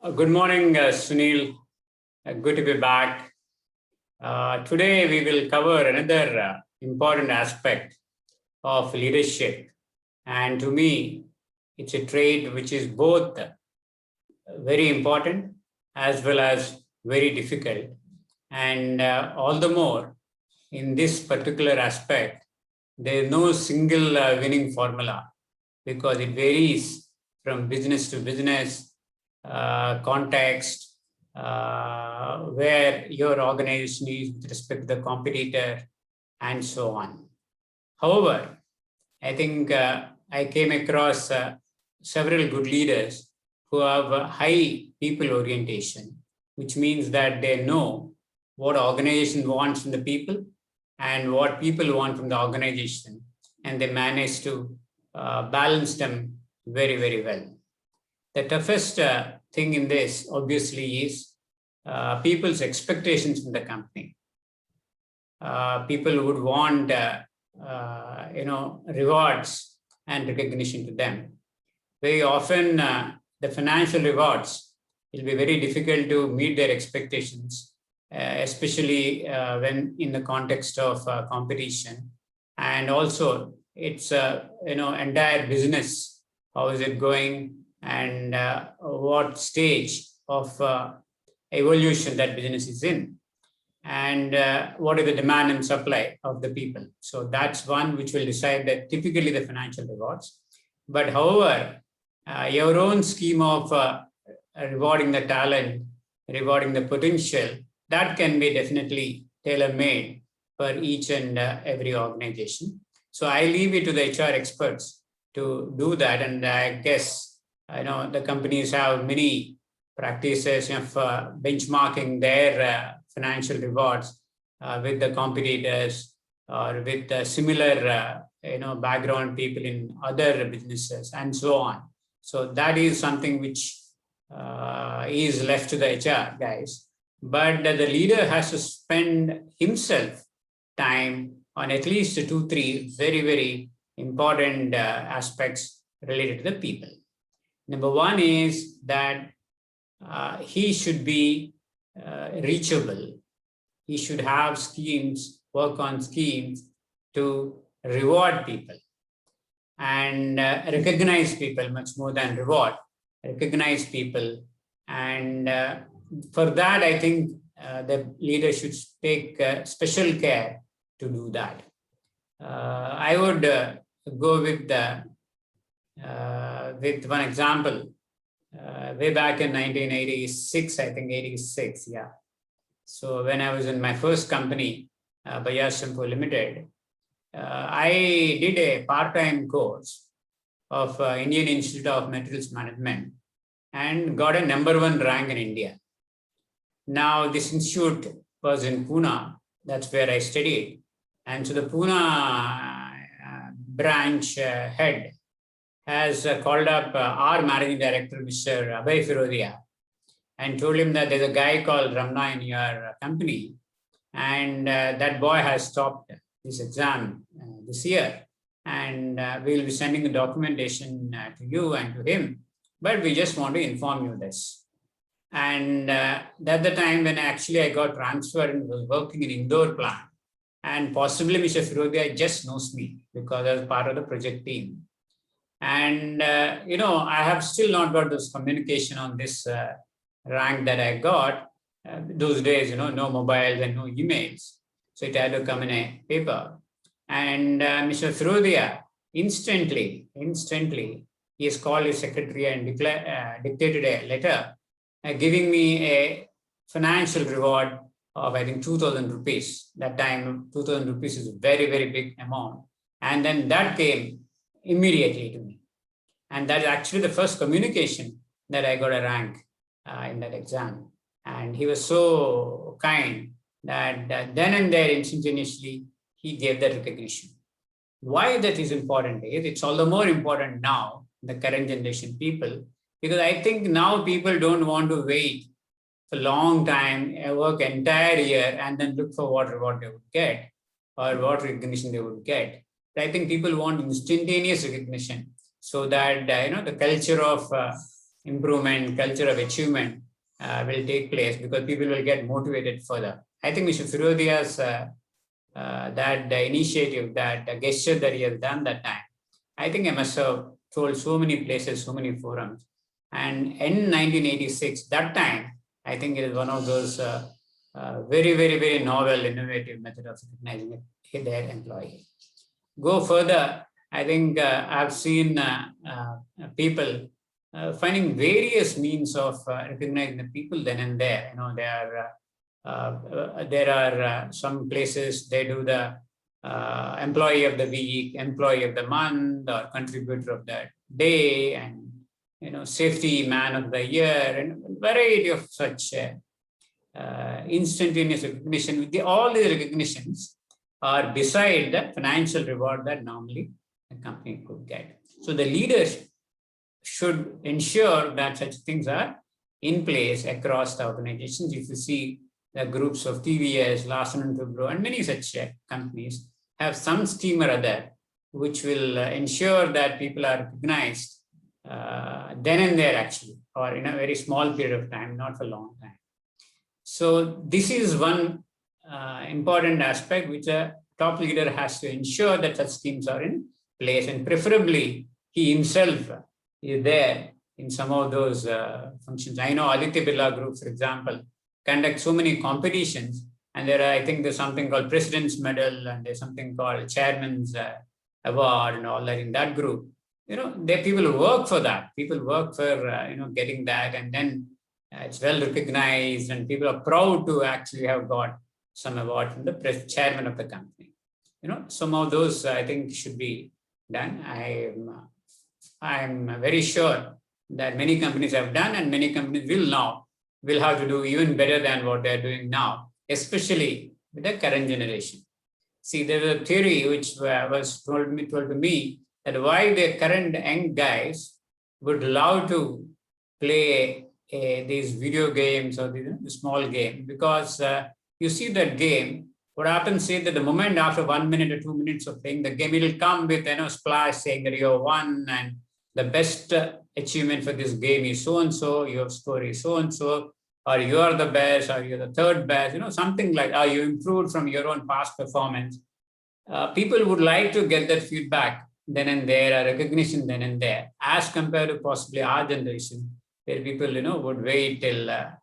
Good morning, Sunil. Good to be back. Today, we will cover another important aspect of leadership. And to me, it's a trait which is both very important as well as very difficult. And all the more in this particular aspect, there is no single winning formula because it varies from business to business, context, where your organization is with respect to the competitor, and so on. However, I think I came across several good leaders who have a high people orientation, which means that they know what organization wants from the people and what people want from the organization, and they manage to balance them very, very well. The toughest thing in this, obviously, is people's expectations from the company. People would want, rewards and recognition to them. Very often, the financial rewards will be very difficult to meet their expectations, especially when in the context of competition. And also, it's entire business. How is it going? And what stage of evolution that business is in, and what is the demand and supply of the people. So that's one which will decide that typically the financial rewards. But however, your own scheme of rewarding the talent, rewarding the potential, that can be definitely tailor-made for each and every organization. So I leave it to the HR experts to do that. And I guess the companies have many practices of benchmarking their financial rewards with the competitors or with similar background people in other businesses and so on. So that is something which is left to the HR guys. But the leader has to spend himself time on at least 2-3 very, very important aspects related to the people. Number one is that he should be reachable. He should have schemes, work on schemes to reward people and recognize people much more than reward, recognize people. And for that, I think the leader should take special care to do that. I would go with one example. Way back in 1986, I think 86, yeah. So when I was in my first company, Bajaj Shampoo Limited, I did a part-time course of Indian Institute of Materials Management and got a #1 rank in India. Now this institute was in Pune. That's where I studied. And so the Pune branch head has called up our managing director, Mr. Abhay Firodia, and told him that there's a guy called Ramana in your company, and that boy has stopped this exam this year, and we'll be sending the documentation to you and to him, but we just want to inform you this. And at the time when actually I got transferred and was working in Indore plant, and possibly Mr. Firodia just knows me because I was part of the project team. And, I have still not got this communication on this rank that I got. Those days, no mobiles and no emails. So it had to come in a paper. And Mr. Firodia instantly, he has called his secretary and dictated a letter giving me a financial reward of, I think, 2,000 rupees. That time, 2,000 rupees is a very, very big amount. And then that came immediately to me. And that's actually the first communication that I got a rank in that exam. And he was so kind that then and there, instantaneously, he gave that recognition. Why that is important is it's all the more important now, the current generation people, because I think now people don't want to wait for a long time, work entire year, and then look for what reward they would get or what recognition they would get. I think people want instantaneous recognition so that the culture of improvement, culture of achievement will take place because people will get motivated further. I think Mr. Firodia's that initiative, that gesture that he has done that time, I think I must have told so many places, so many forums. And in 1986, that time, I think it is one of those very, very, very novel, innovative method of recognizing their employee. Go further, I think I've seen people finding various means of recognizing the people then and there. You know, there are some places they do the employee of the week, employee of the month, or contributor of the day, and safety man of the year, and a variety of such instantaneous recognition. All these recognitions are beside the financial reward that normally a company could get. So the leaders should ensure that such things are in place across the organizations. If you see the groups of TVS, Larsen & Toubro, and many such companies have some scheme or other which will ensure that people are recognized then and there actually, or in a very small period of time, not for a long time. So this is one important aspect which a top leader has to ensure that such schemes are in place, and preferably he himself is there in some of those functions. I know Aditya Birla Group, for example, conduct so many competitions, and there are, I think there's something called President's Medal, and there's something called Chairman's Award, and all that in that group. There people work for that. People work for getting that, and then it's well recognized, and people are proud to actually have got some award from the chairman of the company. Some of those I think should be done. I'm very sure that many companies have done, and many companies will have to do even better than what they're doing now, especially with the current generation. See, there's a theory which was told to me that why the current young guys would love to play these video games or the small game, because you see that game, what happens is that the moment after 1 minute or 2 minutes of playing the game, it will come with splash saying that you have won, and the best achievement for this game is so-and-so, your score is so-and-so, or you are the best, or you're the third best, something like, or you improved from your own past performance. People would like to get that feedback then and there, a recognition then and there, as compared to possibly our generation, where people, would wait till a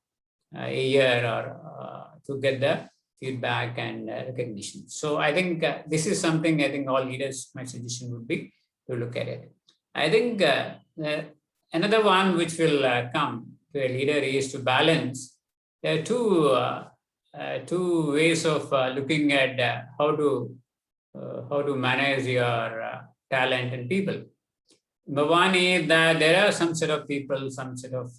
year or to get the feedback and recognition. So I think this is something I think all leaders, my suggestion would be to look at it. I think another one which will come to a leader is to balance. There are two ways of looking at how to manage your talent and people. Number one is that there are some set of people, some set of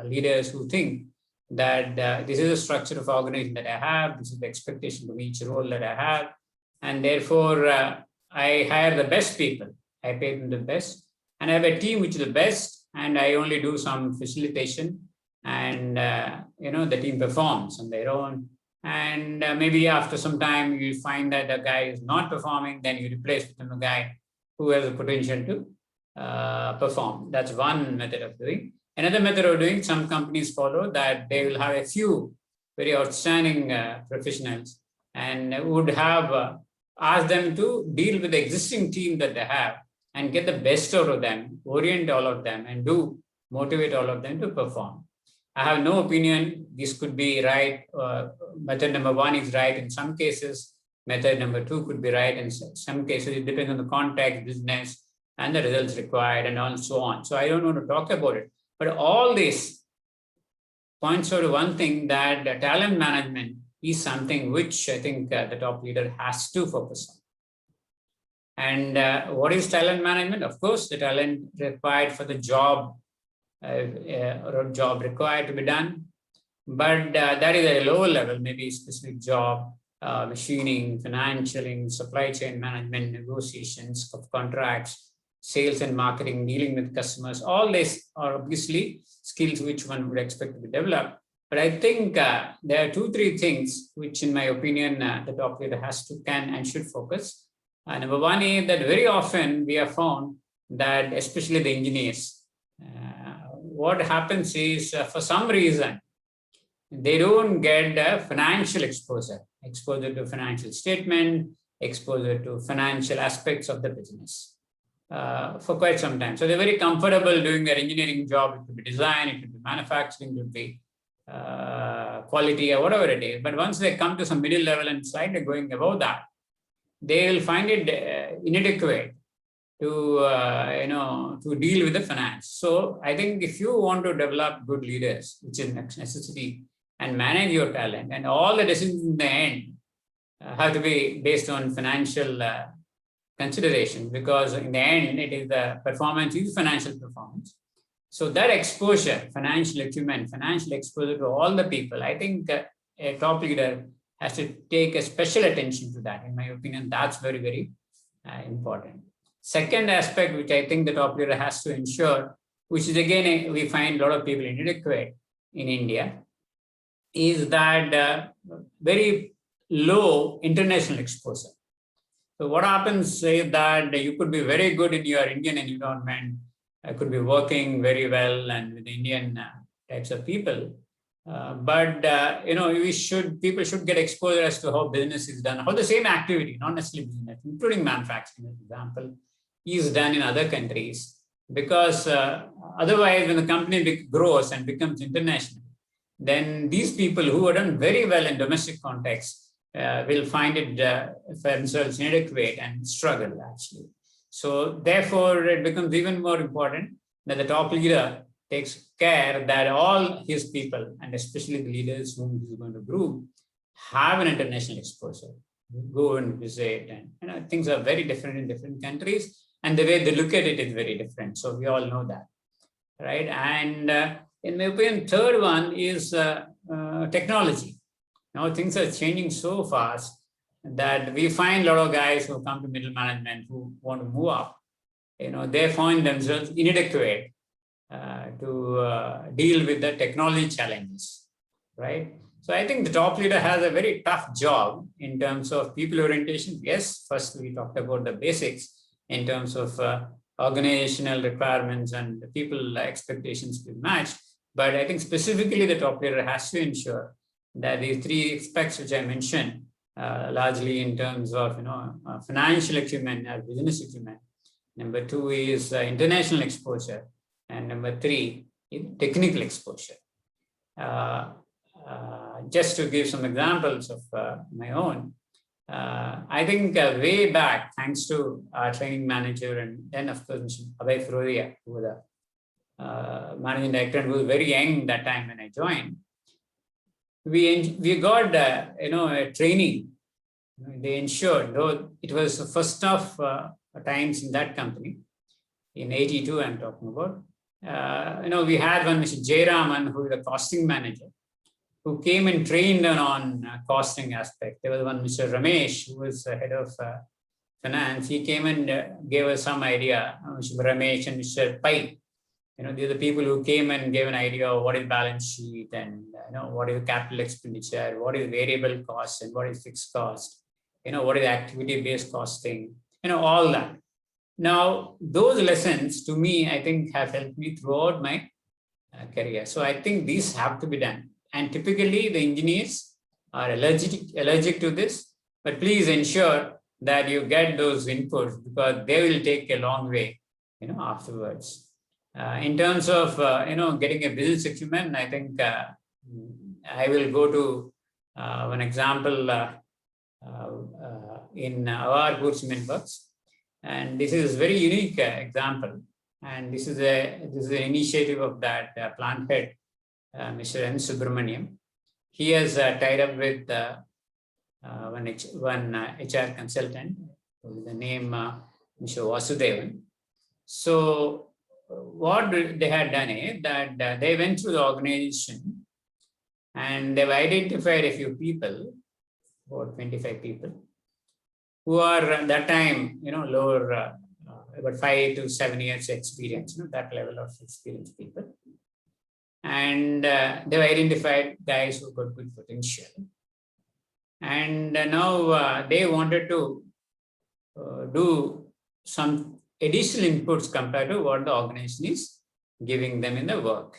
leaders who think that this is the structure of organization that I have, this is the expectation of each role that I have, and therefore I hire the best people, I pay them the best, and I have a team which is the best, and I only do some facilitation, and the team performs on their own. And maybe after some time you find that the guy is not performing, then you replace with him a guy who has the potential to perform. That's one method of doing. Another method of doing, some companies follow that they will have a few very outstanding professionals and would have asked them to deal with the existing team that they have and get the best out of them, orient all of them, and motivate all of them to perform. I have no opinion. This could be right. Method number one is right in some cases. Method number two could be right in some cases. It depends on the context, business, and the results required, and so on. So I don't want to talk about it. But all this points out to one thing, that talent management is something which I think the top leader has to focus on. And what is talent management? Of course, the talent required for the job or job required to be done. But that is at a lower level, maybe a specific job, machining, financialing, supply chain management, negotiations of contracts, sales and marketing, dealing with customers. All these are obviously skills which one would expect to be developed. But I think there are 2-3 things which, in my opinion, the top leader has to, can, and should focus. Number one is that very often we have found that, especially the engineers, what happens is for some reason, they don't get the financial exposure to financial statement, exposure to financial aspects of the business for quite some time. So they're very comfortable doing their engineering job. It could be design, it could be manufacturing, it could be quality or whatever it is. But once they come to some middle level and slightly going above that, they will find it inadequate to deal with the finance. So I think if you want to develop good leaders, which is necessity, and manage your talent, and all the decisions in the end have to be based on financial considerations, because in the end, it is the performance is financial performance. So that exposure, financial achievement, financial exposure to all the people, I think a top leader has to take a special attention to that. In my opinion, that's very, very important. Second aspect, which I think the top leader has to ensure, which is again, we find a lot of people inadequate in India, is that very low international exposure. So what happens is that you could be very good in your Indian environment, could be working very well and with Indian types of people. But people should get exposure as to how business is done, how the same activity, not necessarily business, including manufacturing, for example, is done in other countries. Because otherwise, when the company grows and becomes international, then these people who are done very well in domestic context will find it for themselves inadequate and struggle actually. So therefore, it becomes even more important that the top leader takes care that all his people, and especially the leaders whom he's going to group, have an international exposure, go and visit, and things are very different in different countries, and the way they look at it is very different. So we all know that, right? And in my opinion, third one is technology. Now things are changing so fast that we find a lot of guys who come to middle management who want to move up. They find themselves inadequate to deal with the technology challenges, right? So I think the top leader has a very tough job in terms of people orientation. Yes, first we talked about the basics in terms of organizational requirements and the people expectations to match. But I think specifically the top leader has to ensure that these three aspects which I mentioned, largely in terms of financial achievement or business achievement. Number two is international exposure, and number three is technical exposure. Just to give some examples of my own, I think way back, thanks to our training manager and then of course Mr. Abhay Firodia, who was the managing director and who was very young that time when I joined, we got a training. They ensured, though it was the first of times in that company, in 82 I'm talking about, we had one Mr. J. Raman, who is the costing manager, who came and trained on costing aspect. There was one Mr. Ramesh, who was the head of finance. He came and gave us some idea. Mr. Ramesh and Mr. Pai, these are the people who came and gave an idea of what is balance sheet and what is capital expenditure, what is variable cost and what is fixed cost, what is activity-based costing, all that. Now, those lessons to me, I think have helped me throughout my career. So I think these have to be done. And typically the engineers are allergic to this, but please ensure that you get those inputs because they will take a long way, afterwards. In terms of, getting a business acumen, I think I will go to one example in our goods works. And this is a very unique example. And this is an initiative of that plant head, Mr. N. Subramaniam. He has tied up with one HR consultant with the name Mr. Vasudevan. So what they had done is that they went through the organization and they've identified a few people, about 25 people, who are at that time, lower, about 5 to 7 years experience, that level of experienced people. And they've identified guys who got good potential. And now they wanted to do some additional inputs compared to what the organization is giving them in the work.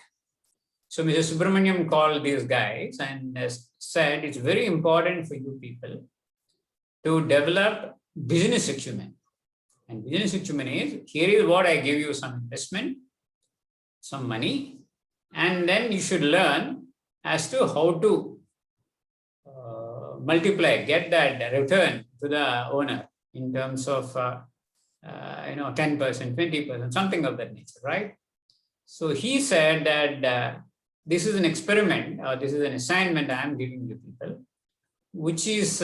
So Mr. Subramaniam called these guys and said, it's very important for you people to develop business acumen. And business acumen is, here is what I give you some investment, some money, and then you should learn as to how to multiply, get that return to the owner in terms of 10%, 20%, something of that nature, right? So he said that this is an experiment, or this is an assignment I am giving you people, which is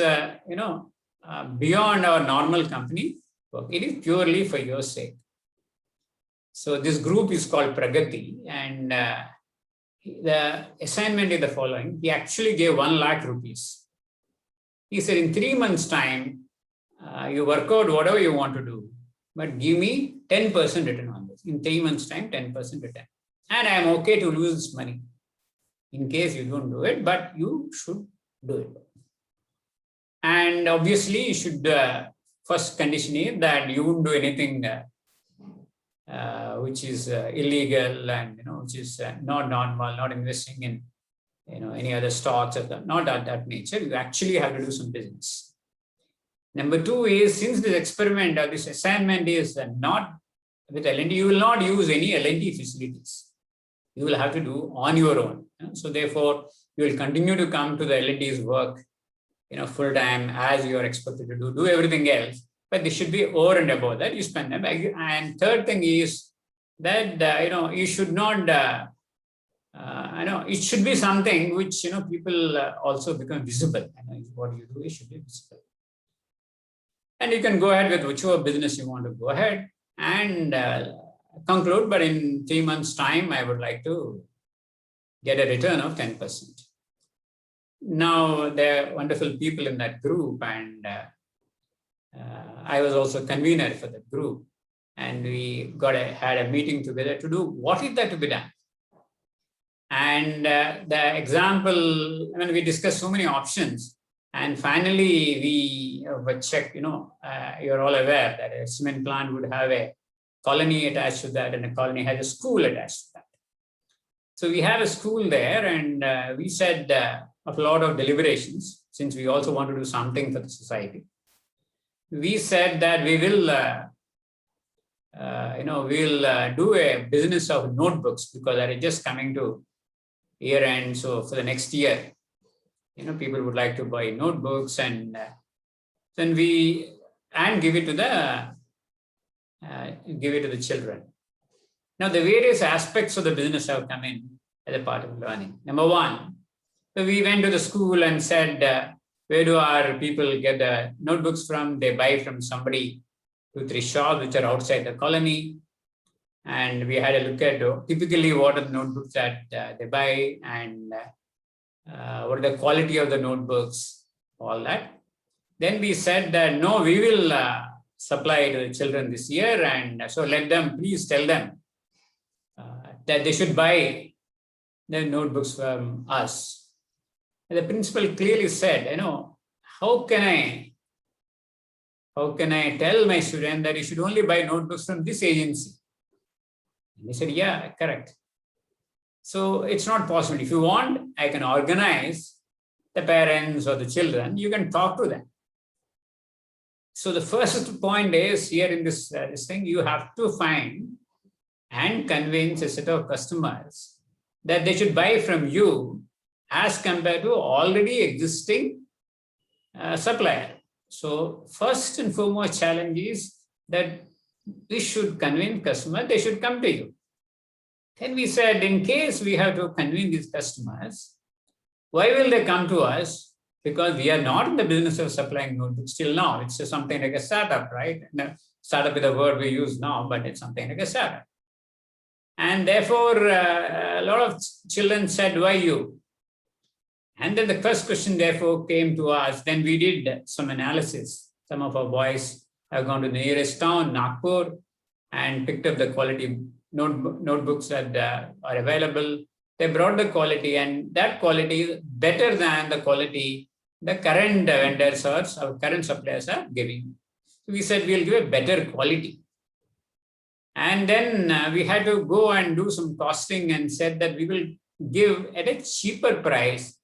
beyond our normal company work. It is purely for your sake. So this group is called Pragati, and the assignment is the following. He actually gave 1 lakh rupees. He said, in 3 months' time, you work out whatever you want to do, but give me 10% return on this. In 3 months' time, 10% return. And I am okay to lose this money in case you don't do it, but you should do it. And obviously, you should first condition it that you won't do anything which is illegal and which is not normal, not investing in any other stocks, not that nature. You actually have to do some business. Number 2 is, since this experiment or this assignment is not with L&D, you will not use any L&D facilities. You will have to do on your own. So therefore, you will continue to come to the L&D's work, full time as you are expected to do everything else. But this should be over and above that. You spend them. And third thing is that you should not. It should be something which people also become visible. What you do, it should be visible. And you can go ahead with whichever business you want to go ahead and conclude. But in 3 months' time, I would like to get a return of 10%. Now, there are wonderful people in that group, and I was also convener for the group. And we had a meeting together to do what is that to be done. And the example, we discussed so many options. And finally, we checked, you're all aware that a cement plant would have a colony attached to that, and a colony has a school attached to that. So we have a school there, and we said of a lot of deliberations, since we also want to do something for the society. We said that we will, we'll do a business of notebooks, because that is just coming to year end. So for the next year, people would like to buy notebooks, and then give it to the children. Now, the various aspects of the business have come in as a part of learning. Number 1, so we went to the school and said, where do our people get the notebooks from? They buy from somebody, 2-3 shops which are outside the colony. And we had a look at typically what are the notebooks that they buy, and what are the quality of the notebooks, all that. Then we said that, no, we will supply to the children this year. And so please tell them that they should buy the notebooks from us. And the principal clearly said, how can I tell my student that you should only buy notebooks from this agency? And he said, yeah, correct. So it's not possible. If you want, I can organize the parents or the children. You can talk to them. So the first point is here in this thing, you have to find and convince a set of customers that they should buy from you as compared to already existing supplier. So first and foremost challenge is that we should convince customers they should come to you. Then we said, in case we have to convince these customers, why will they come to us? Because we are not in the business of supplying notebooks till now. It's just something like a startup, right? Startup is the word we use now, but it's something like a startup. And therefore, a lot of children said, why you? And then the first question therefore came to us. Then we did some analysis. Some of our boys have gone to the nearest town, Nagpur, and picked up the quality notebooks that are available. They brought the quality, and that quality is better than the quality the current vendors or our current suppliers are giving. So we said we'll give a better quality. And then we had to go and do some costing and said that we will give at a cheaper price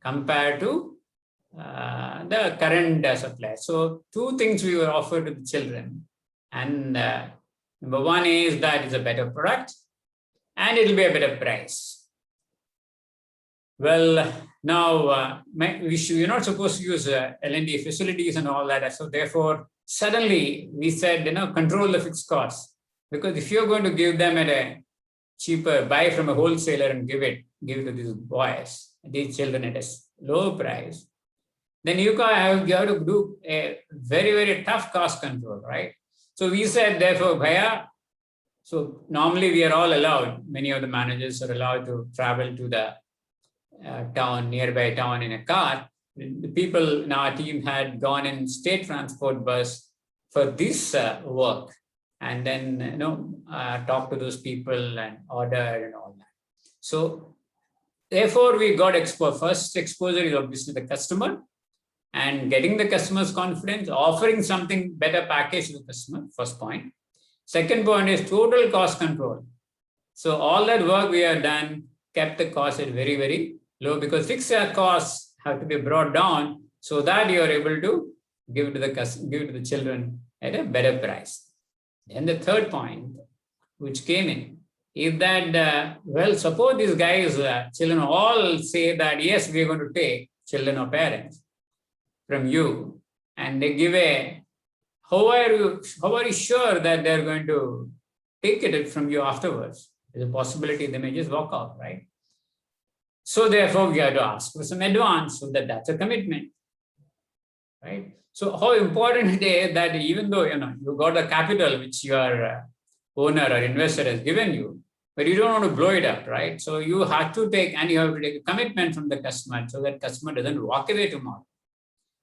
compared to the current supply. So two things we were offered to the children. And number one is that it's a better product and it'll be a better price. Well, now you're not supposed to use L&D facilities and all that. So therefore, suddenly we said, control the fixed costs. Because if you're going to give them at a cheaper, buy from a wholesaler and give it to these boys, these children at a low price, then you have to do a very, very tough cost control, right? So we said, therefore, Bhaiya, so normally we are all allowed, many of the managers are allowed to travel to the nearby town in a car. The people in our team had gone in state transport bus for this work, and then talk to those people and order and all that. So therefore, we got first exposure is obviously the customer, and getting the customer's confidence, offering something better package to the customer, first point. Second point is total cost control. So all that work we have done kept the cost at very, very low, because fixed costs have to be brought down so that you are able to give to the children at a better price. Then the third point, which came in, is that, suppose these guys, children all say that, yes, we are going to take children or parents from you, and they give how are you sure that they're going to take it from you afterwards? There's a possibility they may just walk out, right? So therefore, we have to ask for some advance so that's a commitment, right? So how important it is that even though, you got the capital which your owner or investor has given you, but you don't want to blow it up, right? So you have to take a commitment from the customer so that customer doesn't walk away tomorrow.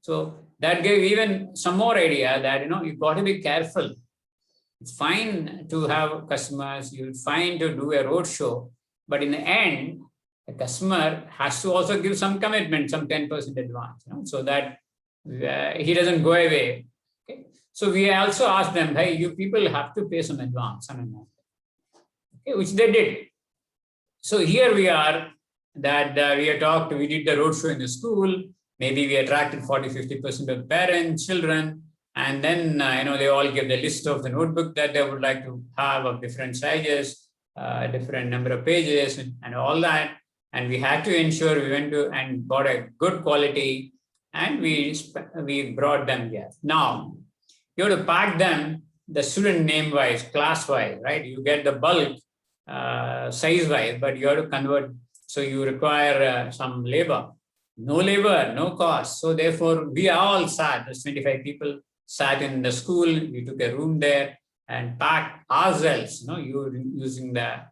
So that gave even some more idea that, you've got to be careful. It's fine to have customers, it's fine to do a road show, but in the end, the customer has to also give some commitment, some 10% advance, so that he doesn't go away. Okay? So we also asked them, hey, you people have to pay some advance, okay, which they did. So here we are, that we did the roadshow in the school. Maybe we attracted 40-50% of parents, children, and then they all give the list of the notebook that they would like to have of different sizes, different number of pages, and all that. And we had to ensure we went to and bought a good quality, and we brought them here. Now, you have to pack them the student name wise, class wise, right? You get the bulk size wise, but you have to convert. So you require some labor. No labor, no cost. So therefore, we all sat, there's 25 people sat in the school. We took a room there and packed ourselves, using the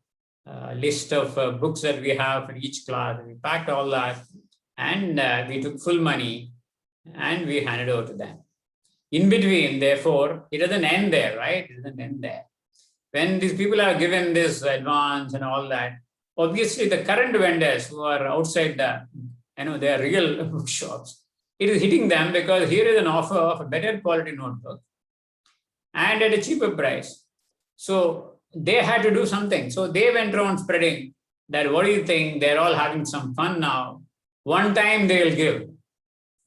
list of books that we have for each class. We packed all that, and we took full money and we handed over to them. In between, therefore, it doesn't end there, right? It doesn't end there. When these people are given this advance and all that, obviously the current vendors who are outside they are real bookshops, it is hitting them because here is an offer of a better quality notebook and at a cheaper price. So they had to do something. So they went around spreading that, what do you think? They're all having some fun now. One time they'll give.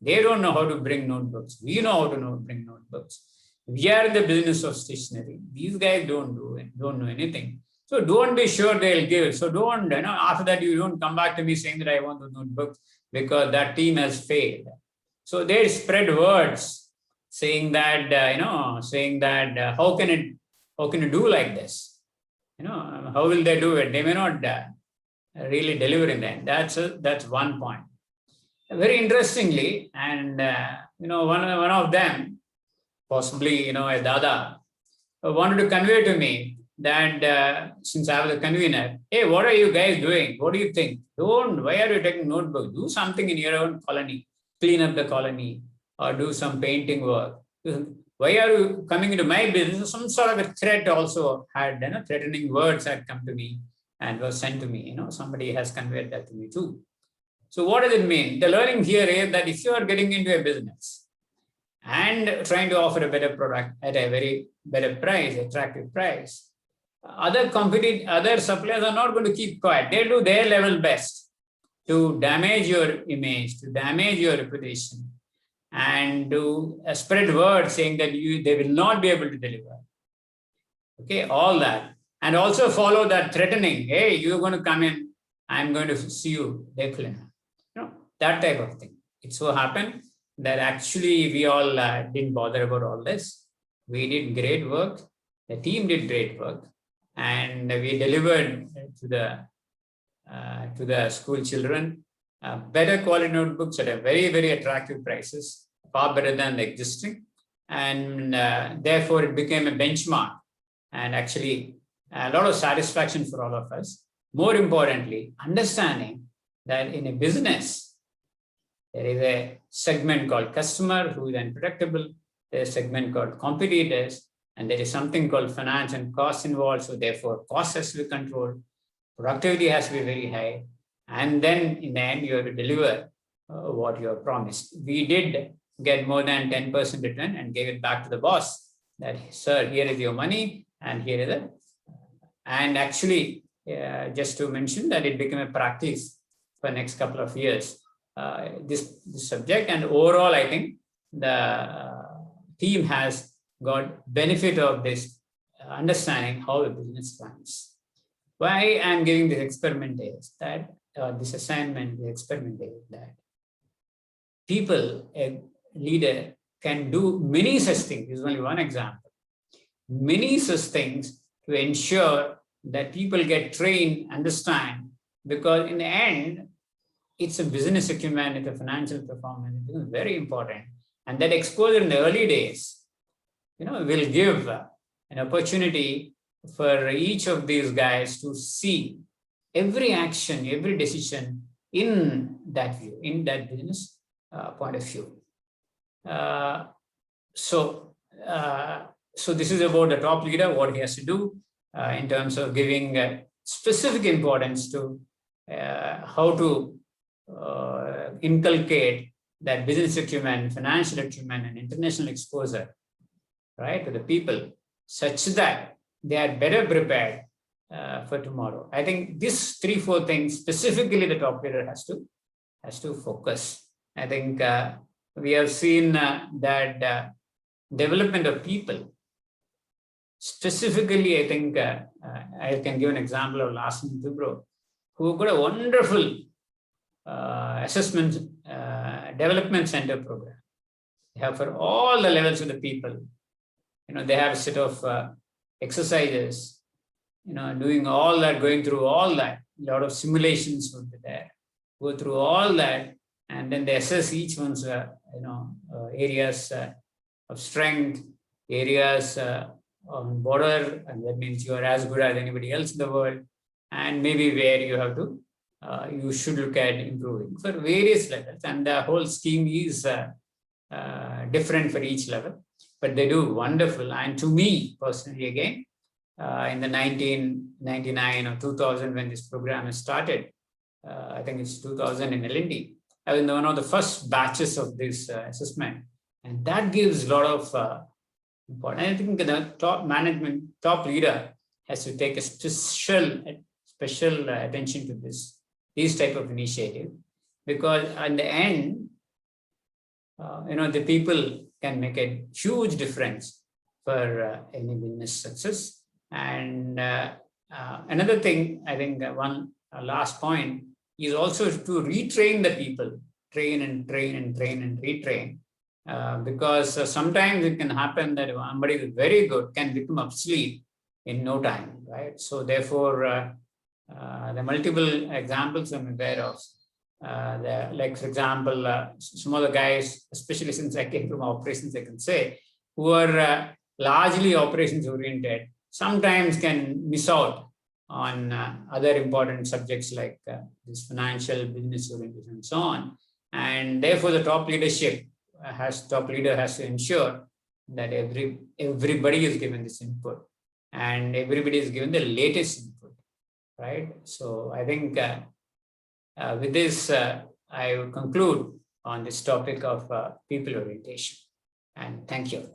They don't know how to bring notebooks. We know how to bring notebooks. We are in the business of stationery. These guys don't know anything. So don't be sure they'll give. So don't, after that, you don't come back to me saying that I want the notebooks because that team has failed. So they spread words saying that, how can you do like this? How will they do it? They may not really deliver in that. That's one point. Very interestingly, and one of them, possibly a Dada, wanted to convey to me that since I was a convener, hey, what are you guys doing? What do you think? Why are you taking notebooks? Do something in your own colony, clean up the colony, or do some painting work. Why are you coming into my business? Some sort of a threat also had, threatening words had come to me and was sent to me. Somebody has conveyed that to me too. So what does it mean? The learning here is that if you are getting into a business and trying to offer a better product at a very better price, attractive price, other suppliers are not going to keep quiet. They'll do their level best to damage your image, to damage your reputation, and to spread word saying that they will not be able to deliver. Okay, all that. And also follow that threatening, hey, you're going to come in, I'm going to see you. That type of thing. It so happened that actually we all didn't bother about all this. We did great work. The team did great work. And we delivered to the school children better quality notebooks at a very, very attractive prices, far better than the existing. And therefore, it became a benchmark and actually a lot of satisfaction for all of us. More importantly, understanding that in a business, there is a segment called customer who is unpredictable. There's a segment called competitors, and there is something called finance and cost involved. So therefore, cost has to be controlled. Productivity has to be very high. And then in the end, you have to deliver what you have promised. We did get more than 10% return and gave it back to the boss that, sir, here is your money and here is it. And actually, just to mention that it became a practice for the next couple of years, this subject. And overall, I think the team has got benefit of this understanding how the business runs. Why I'm giving this experiment is that, this assignment, the experiment is that people, a leader can do many such things. This is only one example. Many such things to ensure that people get trained, understand, because in the end, it's a business acumen, it's a financial performance, it is very important. And that exposure in the early days, will give an opportunity for each of these guys to see every action, every decision in that view, in that business point of view. So this is about the top leader, what he has to do in terms of giving specific importance to how to inculcate that business acumen, financial acumen, and international exposure, right, to the people, such that they are better prepared for tomorrow. I think these 3-4 things specifically the top leader has to focus. I think we have seen that development of people. Specifically, I think I can give an example of Larsen Wibro, who got a wonderful assessment development center program. They have for all the levels of the people. They have a set of exercises, doing all that, going through all that. A lot of simulations would be there. Go through all that, and then they assess each one's, areas of strength, areas on border, and that means you are as good as anybody else in the world, and maybe where you have to, you should look at improving for various levels. And the whole scheme is different for each level, but they do wonderful. And to me personally, again, in the 1999 or 2000, when this program started, I think it's 2000 in L&D, I was one of the first batches of this assessment. And that gives a lot of important. I think the top management, top leader has to take a special attention to these type of initiative, because in the end, the people can make a huge difference for any business success. And another thing, I think one last point is also to retrain the people, train and train and train and retrain. Because sometimes it can happen that somebody who is very good can become obsolete in no time, right? So therefore, the multiple examples I'm aware of, like for example, some of the guys, especially since I came from operations, I can say, who are largely operations oriented, sometimes can miss out on other important subjects like this financial business orientation and so on. And therefore, the top leader has to ensure that everybody is given this input and everybody is given the latest input, right? So I think with this, I will conclude on this topic of people orientation. And thank you.